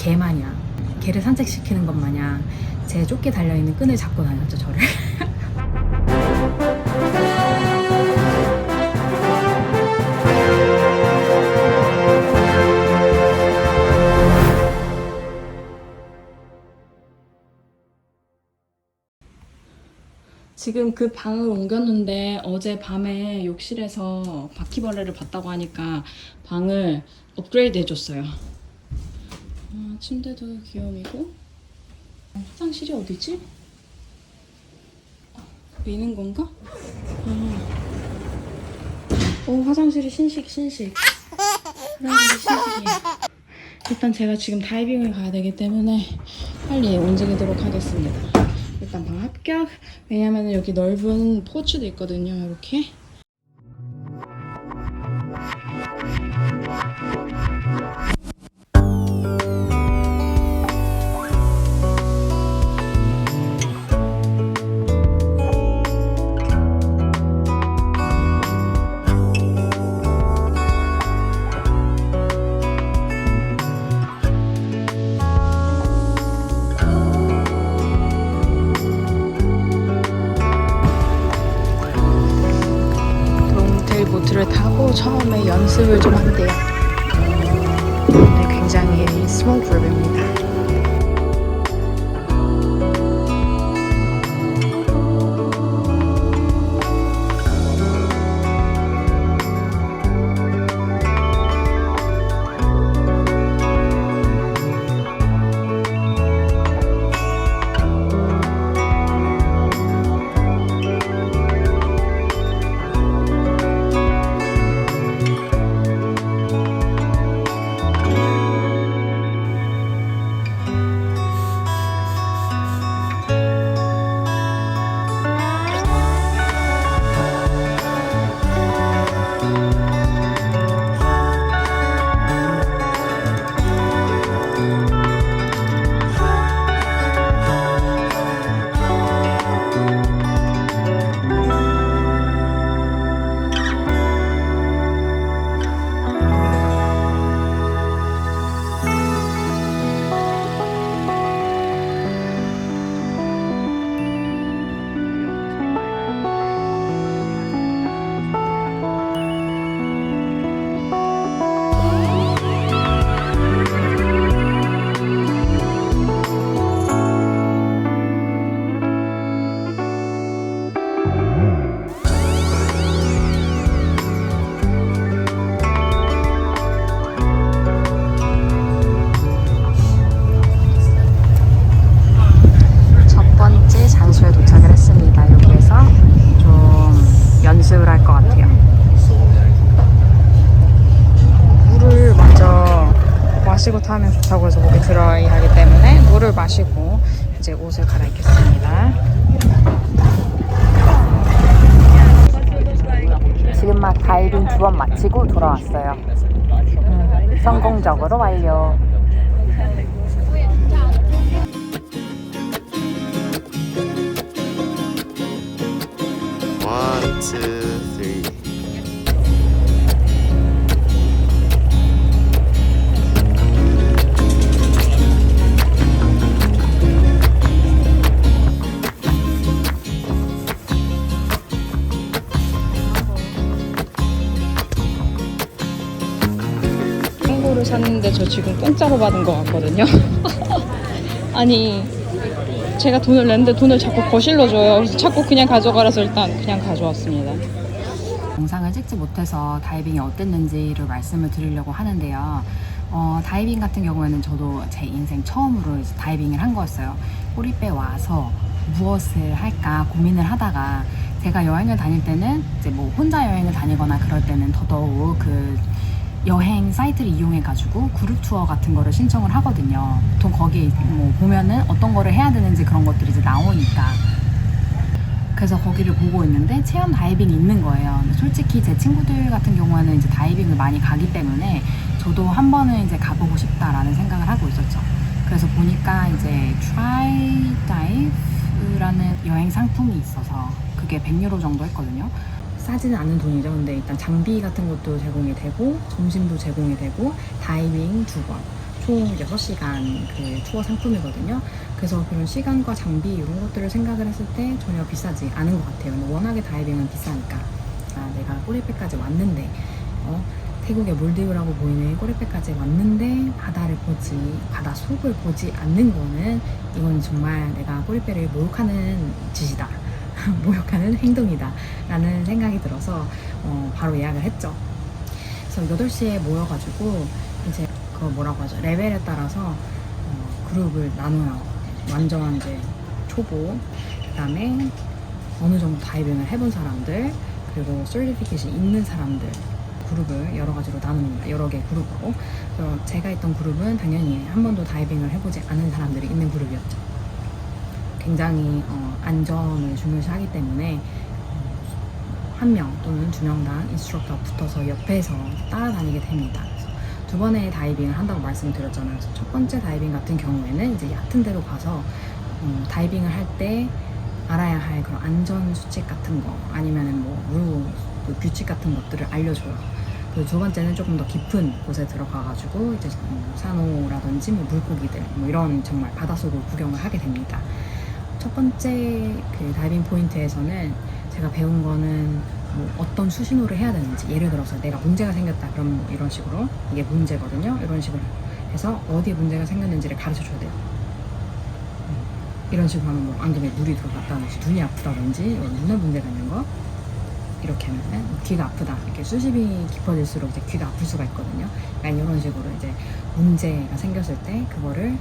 개 마냥 개를 산책시키는 것 마냥 제 쫓기 달려있는 끈을 잡고 다녔죠, 저를. 지금 그 방을 옮겼는데 어제 밤에 욕실에서 바퀴벌레를 봤다고 하니까 방을 업그레이드 해줬어요. 침대도 귀요미고. 화장실이 어디지? 미는 건가? 화장실이 신식. 화장실이 신식이에요. 일단 제가 지금 다이빙을 가야 되기 때문에 빨리 움직이도록 하겠습니다. 일단 방 합격. 왜냐면 여기 넓은 포츠도 있거든요. 이렇게. 보트를 타고 처음에 연습을 좀 한대요. 네, 굉장히 스몰 그룹입니다. 연습을 할 것 같아요. 물을 먼저 마시고 타면 좋다고 해서 목이 드라이 하기 때문에 물을 마시고 이제 옷을 갈아입겠습니다. 지금 막 다이빙 2번 마치고 돌아왔어요. 성공적으로 완료. One, two, three. 캥거루 샀는데 저 지금 공짜로 받은 것 같거든요. 아니 제가 돈을 냈는데 돈을 자꾸 거실러 줘요. 그래서 자꾸 그냥 가져가라서 일단 그냥 가져왔습니다. 영상을 찍지 못해서 다이빙이 어땠는지를 말씀을 드리려고 하는데요. 다이빙 같은 경우에는 저도 제 인생 처음으로 이제 다이빙을 한 거였어요. 꼬리배 와서 무엇을 할까 고민을 하다가 제가 여행을 다닐 때는 이제 뭐 혼자 여행을 다니거나 그럴 때는 더더욱 그 여행 사이트를 이용해가지고 그룹 투어 같은 거를 신청을 하거든요. 보통 거기 뭐 보면은 어떤 거를 해야 되는지 그런 것들이 이제 나오니까. 그래서 거기를 보고 있는데 체험 다이빙이 있는 거예요. 솔직히 제 친구들 같은 경우에는 이제 다이빙을 많이 가기 때문에 저도 한 번은 이제 가보고 싶다라는 생각을 하고 있었죠. 그래서 보니까 이제 Try Dive라는 여행 상품이 있어서 그게 100유로 정도 했거든요. 싸지는 않은 돈이죠. 근데 일단 장비 같은 것도 제공이 되고 점심도 제공이 되고 다이빙 2번 총 6시간 그 투어 상품이거든요. 그래서 그런 시간과 장비 이런 것들을 생각을 했을 때 전혀 비싸지 않은 것 같아요. 근데 워낙에 다이빙은 비싸니까. 아, 내가 꼬리빼까지 왔는데 태국의 몰디브라고 보이는 꼬리빼까지 왔는데 바다를 보지, 바다 속을 보지 않는 거는 이건 정말 내가 꼬리빼를 모욕하는 짓이다. 모욕하는 행동이다 라는 생각이 들어서 바로 예약을 했죠. 그래서 8시에 모여가지고 이제 그 뭐라고 하죠, 레벨에 따라서 그룹을 나눠요. 완전 이제 초보, 그 다음에 어느 정도 다이빙을 해본 사람들, 그리고 서티피케이션 있는 사람들, 그룹을 여러 가지로 나눕니다. 여러 개 그룹으로. 그래서 제가 있던 그룹은 당연히 한 번도 다이빙을 해보지 않은 사람들이 있는 그룹이었죠. 굉장히 안전을 중요시하기 때문에 한 명 또는 2명당 인스트럭터가 붙어서 옆에서 따라다니게 됩니다. 그래서 2번의 다이빙을 한다고 말씀드렸잖아요. 그래서 첫 번째 다이빙 같은 경우에는 이제 얕은 데로 가서 다이빙을 할 때 알아야 할 그런 안전 수칙 같은 거, 아니면은 뭐 룰, 규칙 같은 것들을 알려줘요. 그리고 2번째는 조금 더 깊은 곳에 들어가가지고 이제 산호라든지 뭐 물고기들 뭐 이런 정말 바닷속을 구경을 하게 됩니다. 첫 번째 그 다이빙 포인트에서는 제가 배운 거는 뭐 어떤 수신호를 해야 되는지, 예를 들어서 내가 문제가 생겼다 그럼 뭐 이런 식으로, 이게 문제거든요. 이런 식으로 해서 어디에 문제가 생겼는지를 가르쳐 줘야 돼요. 이런 식으로 하면 뭐 안경에 물이 들어갔다든지 눈이 아프다든지 눈에 문제가 있는 거, 이렇게 하면 귀가 아프다, 이렇게 수심이 깊어질수록 이제 귀가 아플 수가 있거든요. 그러니까 이런 식으로 이제 문제가 생겼을 때 그거를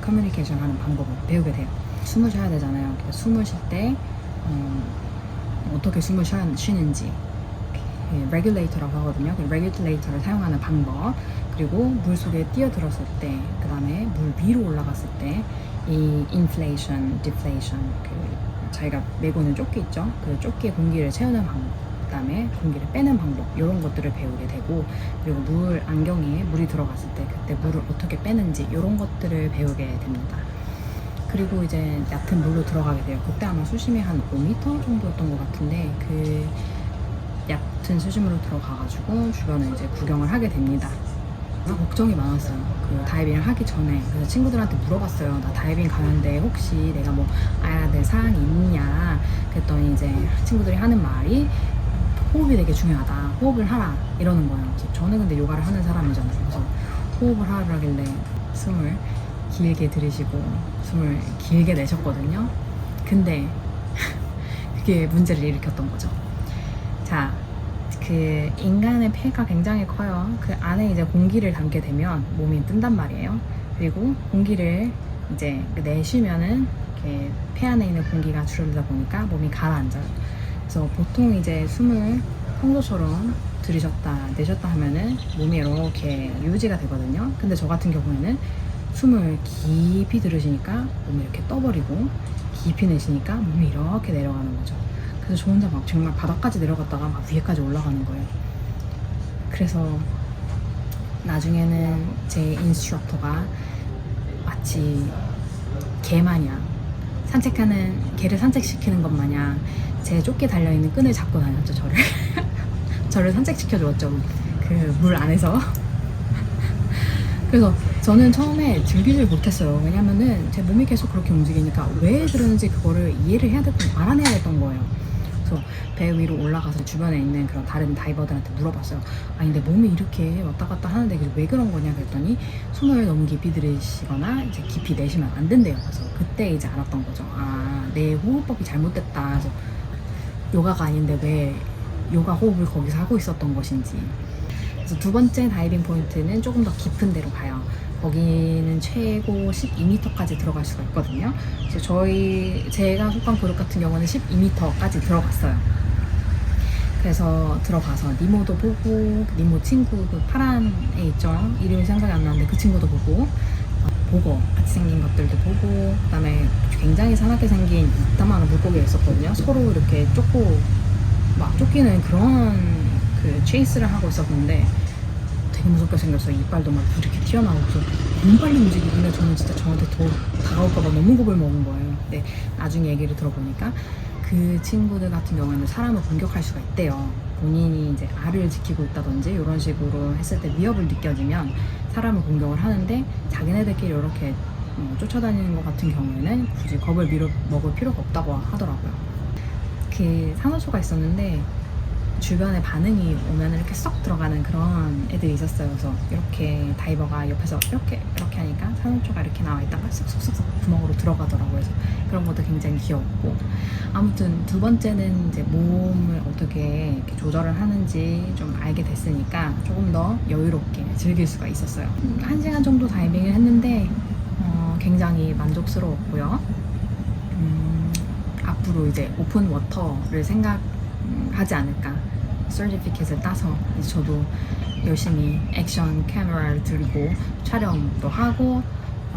커뮤니케이션 하는 방법을 배우게 돼요. 숨을 쉬어야 되잖아요. 그러니까 숨을 쉴 때 어떻게 숨을 쉬는지, 레귤레이터라고 하거든요. 그 레귤레이터를 사용하는 방법, 그리고 물 속에 뛰어들었을 때, 그 다음에 물 위로 올라갔을 때 이 인플레이션, 디플레이션, 그 자기가 메고 있는 조끼 있죠? 그 조끼에 공기를 채우는 방법, 그 다음에 공기를 빼는 방법, 이런 것들을 배우게 되고, 그리고 안경에 물이 들어갔을 때 그때 물을 어떻게 빼는지 이런 것들을 배우게 됩니다. 그리고 이제 얕은 물로 들어가게 돼요. 그때 아마 수심이 한 5m 정도였던 것 같은데, 그 얕은 수심으로 들어가가지고 주변을 이제 구경을 하게 됩니다. 걱정이 많았어요. 그 다이빙을 하기 전에. 그래서 친구들한테 물어봤어요. 나 다이빙 가는데 혹시 내가 뭐 알아야 될 사항이 있냐. 그랬더니 이제 친구들이 하는 말이 호흡이 되게 중요하다. 호흡을 하라. 이러는 거예요. 그래서 저는 근데 요가를 하는 사람이잖아요. 그래서 호흡을 하라길래 숨을 길게 들이쉬고 숨을 길게 내셨거든요. 근데 그게 문제를 일으켰던 거죠. 자, 그 인간의 폐가 굉장히 커요. 그 안에 이제 공기를 담게 되면 몸이 뜬단 말이에요. 그리고 공기를 이제 내쉬면은 이렇게 폐 안에 있는 공기가 줄어들다 보니까 몸이 가라앉아요. 그래서 보통 이제 숨을 평소처럼 들이셨다 내셨다 하면은 몸이 이렇게 유지가 되거든요. 근데 저 같은 경우에는 숨을 깊이 들으시니까 몸이 이렇게 떠버리고, 깊이 내쉬니까 몸이 이렇게 내려가는 거죠. 그래서 저 혼자 막 정말 바닥까지 내려갔다가 막 위에까지 올라가는 거예요. 그래서 나중에는 제 인스트럭터가 마치 개 마냥 개를 산책시키는 것 마냥 제 쫓게 달려있는 끈을 잡고 다녔죠, 저를. 저를 산책시켜 주었죠, 그 물 안에서. 그래서 저는 처음에 즐기질 못했어요. 왜냐면은 제 몸이 계속 그렇게 움직이니까 왜 그러는지 그거를 이해를 해야 됐던, 알아내야 됐던 거예요. 그래서 배 위로 올라가서 주변에 있는 그런 다른 다이버들한테 물어봤어요. 아니 근데 몸이 이렇게 왔다 갔다 하는데 왜 그런 거냐 그랬더니 숨을 너무 깊이 들이쉬거나 이제 깊이 내쉬면 안 된대요. 그래서 그때 이제 알았던 거죠. 아, 내 호흡법이 잘못됐다. 그래서 요가가 아닌데 왜 요가 호흡을 거기서 하고 있었던 것인지. 그래서 2번째 다이빙 포인트는 조금 더 깊은 데로 가요. 거기는 최고 12m까지 들어갈 수가 있거든요. 그래서 제가 속한 그룹 같은 경우는 12m까지 들어갔어요. 그래서 들어가서 니모도 보고, 니모 친구 그 파란 애 있죠? 이름이 생각이 안 나는데 그 친구도 보고 같이 생긴 것들도 보고, 그 다음에 굉장히 사납게 생긴 이따만한 물고기가 있었거든요. 서로 이렇게 쫓기는 그런 그 체이스를 하고 있었는데 되게 무섭게 생겼어요. 이빨도 막 이렇게 튀어나오고 너무 빨리 움직이길래 저는 진짜 저한테 더 다가올까봐 너무 겁을 먹은 거예요. 근데 나중에 얘기를 들어보니까 그 친구들 같은 경우에는 사람을 공격할 수가 있대요. 본인이 이제 알을 지키고 있다든지 이런 식으로 했을 때 위협을 느껴지면 사람을 공격을 하는데 자기네들끼리 이렇게 쫓아다니는 것 같은 경우에는 굳이 겁을 먹을 필요가 없다고 하더라고요. 그 산호초가 있었는데 주변에 반응이 오면 이렇게 쏙 들어가는 그런 애들이 있었어요. 그래서 이렇게 다이버가 옆에서 이렇게 하니까 산호초가 이렇게 나와 있다가 쏙쏙쏙 구멍으로 들어가더라고요. 그래서 그런 것도 굉장히 귀여웠고, 아무튼 두 번째는 이제 몸을 어떻게 이렇게 조절을 하는지 좀 알게 됐으니까 조금 더 여유롭게 즐길 수가 있었어요. 1시간 정도 다이빙을 했는데 굉장히 만족스러웠고요. 앞으로 이제 오픈 워터를 생각하지 않을까. 서티피켓을 따서 이제 저도 열심히 액션 카메라를 들고 촬영도 하고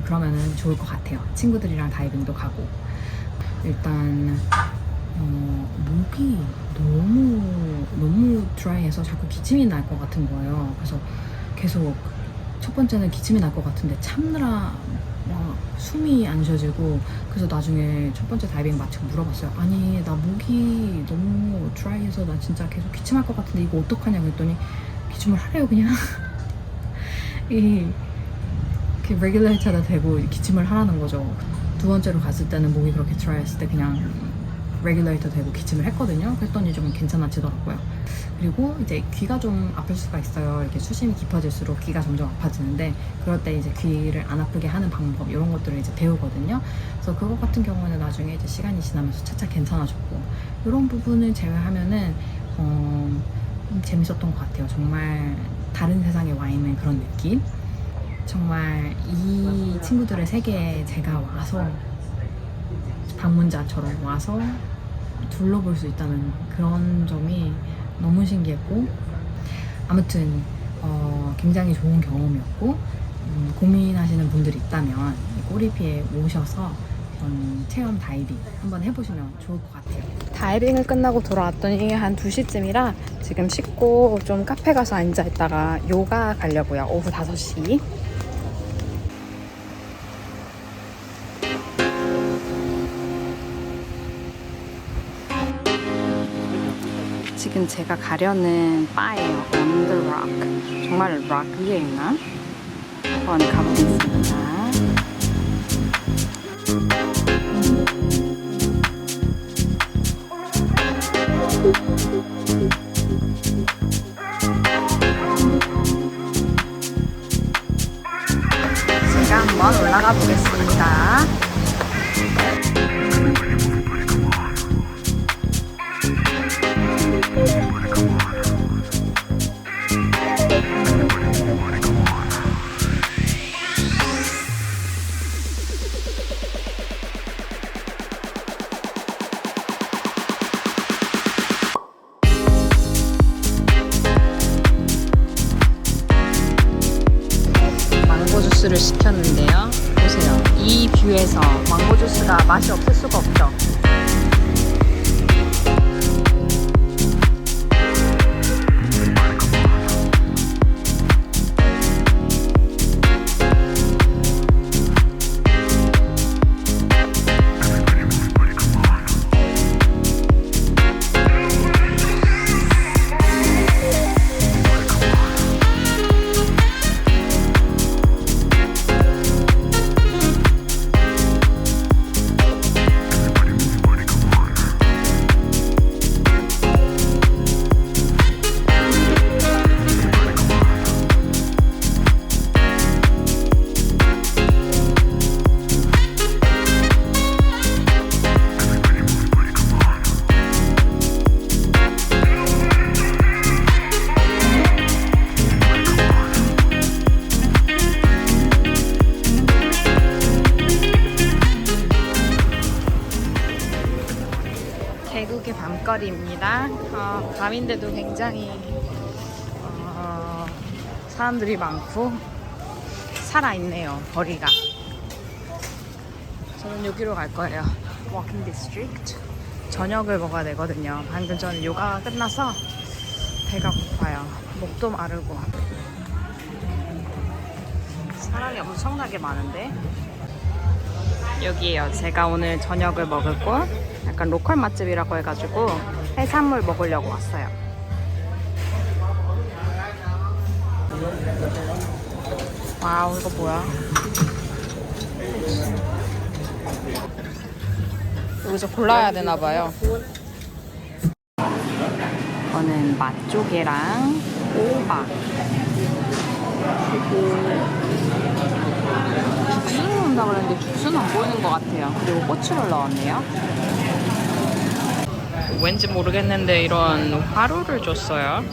그러면은 좋을 것 같아요. 친구들이랑 다이빙도 가고. 일단 목이 너무 드라이해서 자꾸 기침이 날 것 같은 거예요. 그래서 계속 첫 번째는 기침이 날 것 같은데 참느라 막 숨이 안 쉬어지고, 그래서 나중에 첫 번째 다이빙 마치고 물어봤어요. 아니 나 목이 너무 드라이해서 나 진짜 계속 기침할 것 같은데 이거 어떡하냐고 했더니 기침을 하래요 그냥. 이렇게 레귤레이터에다 대고 기침을 하라는 거죠. 두 번째로 갔을 때는 목이 그렇게 드라이했을 때 그냥 레귤레이터 대고 기침을 했거든요. 그랬더니 좀 괜찮아지더라고요. 그리고 이제 귀가 좀 아플 수가 있어요. 이렇게 수심이 깊어질수록 귀가 점점 아파지는데, 그럴 때 이제 귀를 안 아프게 하는 방법 이런 것들을 이제 배우거든요. 그래서 그것 같은 경우는 나중에 이제 시간이 지나면서 차차 괜찮아졌고, 이런 부분을 제외하면은 재밌었던 것 같아요. 정말 다른 세상에 와 있는 그런 느낌. 정말 이 친구들의 세계에 제가 와서 방문자처럼 와서 둘러볼 수 있다는 그런 점이 너무 신기했고, 아무튼 굉장히 좋은 경험이었고, 고민하시는 분들이 있다면 꼬리피에 오셔서 체험 다이빙 한번 해보시면 좋을 것 같아요. 다이빙을 끝나고 돌아왔더니 한 2시쯤이라 지금 씻고 좀 카페 가서 앉아있다가 요가 가려고요. 오후 5시. 지금 제가 가려는 바예요. On the Rock. 정말 락 위에 있나? 한번 가보겠습니다. 제가 한번 올라가 보겠습니다. 망고 주스를 시켰는데요. 보세요. 이 뷰에서 망고 주스가 맛이 없을 수가 없죠. 계곡의 밤거리입니다. 밤인데도 굉장히 사람들이 많고 살아있네요. 거리가. 저는 여기로 갈 거예요. Walking District. 저녁을 먹어야 되거든요. 방금 저는 요가가 끝나서 배가 고파요. 목도 마르고. 사람이 엄청나게 많은데. 여기에요. 제가 오늘 저녁을 먹을 곳. 약간 로컬 맛집이라고 해가지고 해산물 먹으려고 왔어요. 와우, 이거 뭐야? 여기서 골라야 되나 봐요. 이거는 맛조개랑 호박. 죽순을 넣는다 그랬는데 죽순은 안 보이는 것 같아요. 그리고 고추를 넣었네요. 왠지 모르겠는데 이런 화로를 줬어요.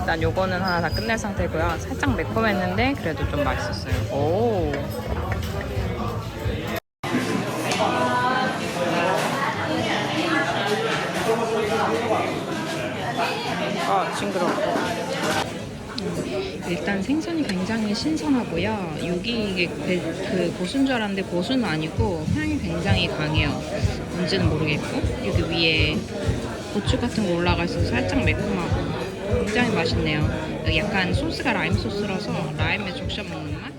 일단 요거는 하나 다 끝낼 상태고요. 살짝 매콤했는데 그래도 좀 맛있었어요. 오. 징그럽고. 일단 생선이 굉장히 신선하고요. 여기 이게 그 고수인 줄 알았는데 고수는 아니고 향이 굉장히 강해요. 뭔지는 모르겠고 여기 위에 고추 같은 거 올라가 있어서 살짝 매콤하고 굉장히 맛있네요. 여기 약간 소스가 라임 소스라서 라임에 적셔 먹는 맛?